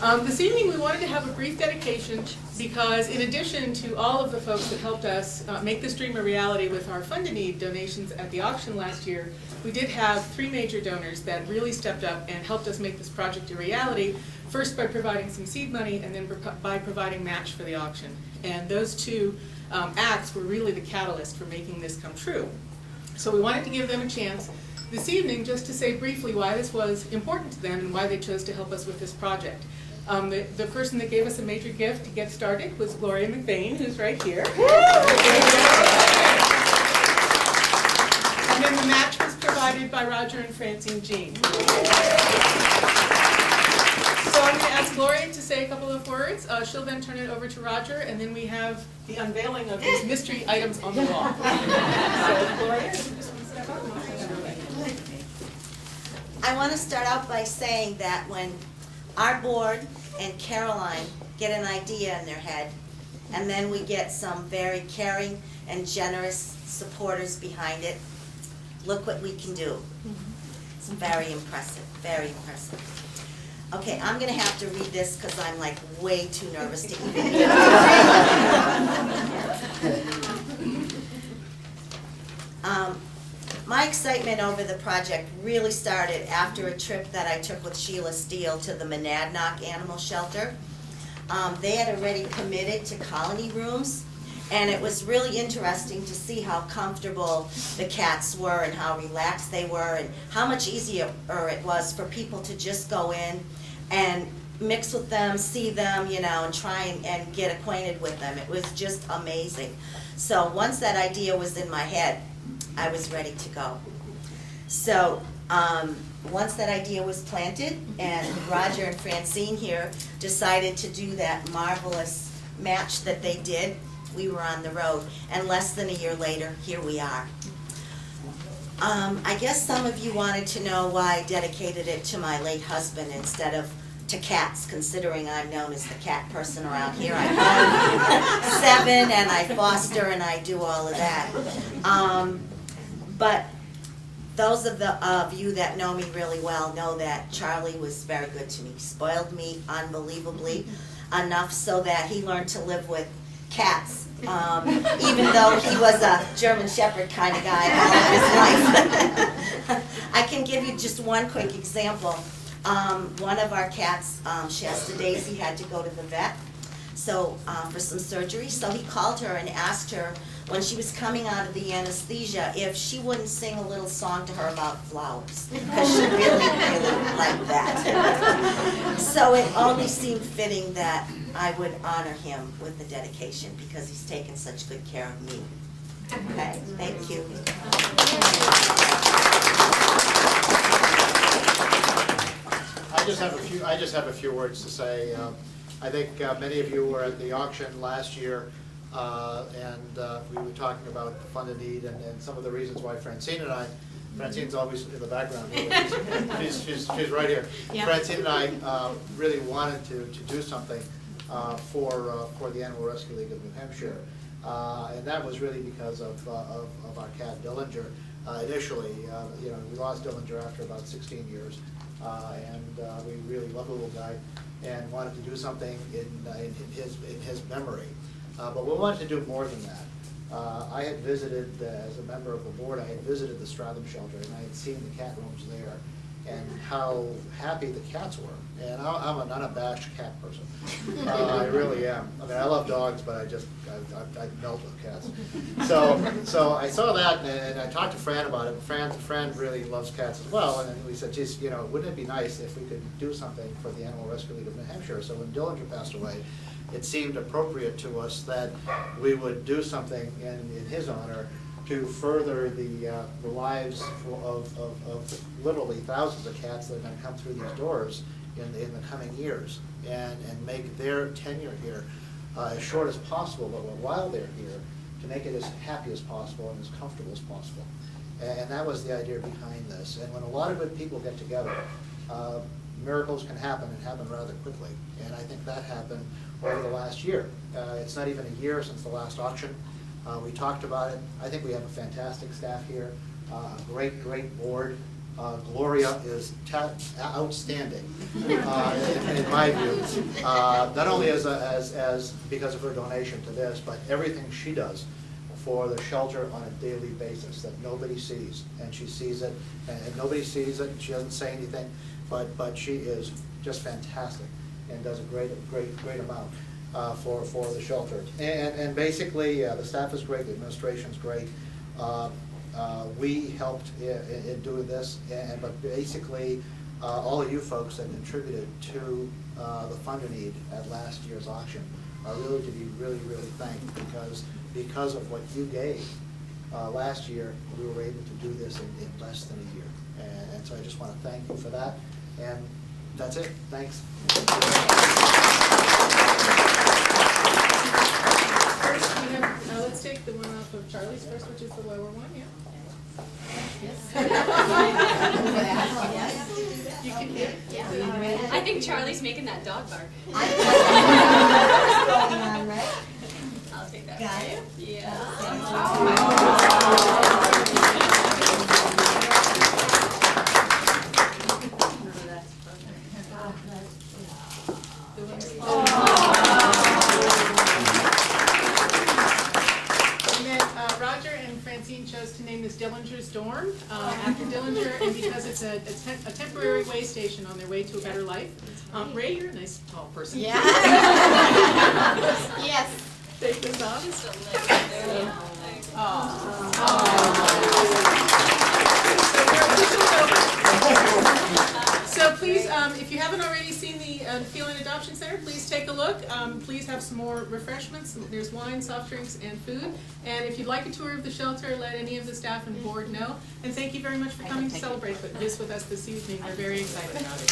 This evening we wanted to have a brief dedication because in addition to all of the folks that helped us make this dream a reality with our Fund a Need donations at the auction last year, we did have 3 major donors that really stepped up and helped us make this project a reality, first by providing some seed money and then by providing match for the auction. And those 2 acts were really the catalyst for making this come true. So we wanted to give them a chance this evening just to say briefly why this was important to them and why they chose to help us with this project. The person that gave us a major gift to get started was Gloria McVeigh, who's right here. And then the match was provided by Roger and Francine Jean. So I'm going to ask Gloria to say a couple of words. She'll then turn it over to Roger, and then we have the unveiling of these mystery items on the wall. So Gloria, you just want to step up? I want to start out by saying that when our board and Caroline get an idea in their head, and then we get some very caring and generous supporters behind it, look what we can do. It's very impressive, very impressive. Okay, I'm going to have to read this because I'm like way too nervous to even read it. My excitement over the project really started after a trip that I took with Sheila Steele to the Monadnock Animal Shelter. They had already committed to colony rooms, and it was really interesting to see how comfortable the cats were and how relaxed they were and how much easier it was for people to just go in and mix with them, see them, you know, and try and get acquainted with them. It was just amazing. So once that idea was in my head, I was ready to go. So once that idea was planted and Roger and Francine here decided to do that marvelous match that they did, we were on the road. And less than a year later, here we are. I guess some of you wanted to know why I dedicated it to my late husband instead of to cats, considering I'm known as the cat person around here. I own 7 and I foster and I do all of that. But those of you that know me really well know that Charlie was very good to me. He spoiled me unbelievably enough so that he learned to live with cats, even though he was a German Shepherd kind of guy all of his life. I can give you just one quick example. One of our cats, Shasta Daisy, had to go to the vet for some surgery. So he called her and asked her when she was coming out of the anesthesia if she wouldn't sing a little song to her about flowers, because she really, really liked that. So it only seemed fitting that I would honor him with the dedication because he's taken such good care of me. Okay, thank you. I just have a few words to say. I think many of you were at the auction last year, and we were talking about the Fund a Need and some of the reasons why Francine's always in the background here. She's right here. Yeah. Francine and I really wanted to do something for the Animal Rescue League of New Hampshire, and that was really because of our cat Dillinger. Initially, we lost Dillinger after about 16 years. And we really love the little guy and wanted to do something in his memory. But we wanted to do more than that. I had visited, as a member of the board, I had visited the Stratham shelter and I had seen the cat rooms there and how happy the cats were. And I'm an unabashed cat person. I really am. I mean, I love dogs, but I melt with cats. So I saw that, and I talked to Fran about it. Fran really loves cats as well, and we said, geez, wouldn't it be nice if we could do something for the Animal Rescue League of New Hampshire? So when Dillinger passed away, it seemed appropriate to us that we would do something in his honor to further the lives of literally thousands of cats that are going to come through these doors in the coming years, and make their tenure here as short as possible, but while they're here, to make it as happy as possible and as comfortable as possible. And that was the idea behind this. And when a lot of good people get together, miracles can happen and happen rather quickly. And I think that happened over the last year. It's not even a year since the last auction. We talked about it. I think we have a fantastic staff here, a great board. Gloria is outstanding, in my view. Not only as because of her donation to this, but everything she does for the shelter on a daily basis that nobody sees, and she sees it, and nobody sees it, and she doesn't say anything, but she is just fantastic and does a great amount for the shelter. And basically, the staff is great, the administration's great. We helped in doing this, but basically, all of you folks that contributed to the Fund Need at last year's auction are really to be really thanked, because of what you gave last year, we were able to do this in less than a year. And so I just want to thank you for that. And that's it. Thanks. First, we have, let's take the one off of Charlie's first, which is the lower one, yeah. You can hear it. Yeah. I think Charlie's making that dog bark. I'll take that. Got it? Yeah. And then Roger and Francine chose to name this Dillinger's Dorm after Dillinger, and because it's a temporary way station on their way to a better life. Ray, you're a nice tall person. Yeah. Yes. Take this off. So please, if you haven't already seen the Feline Adoption Center, please take a look. Please have some more refreshments. There's wine, soft drinks, and food. And if you'd like a tour of the shelter, let any of the staff and board know. And thank you very much for coming to celebrate this with us this evening. We're very excited about it.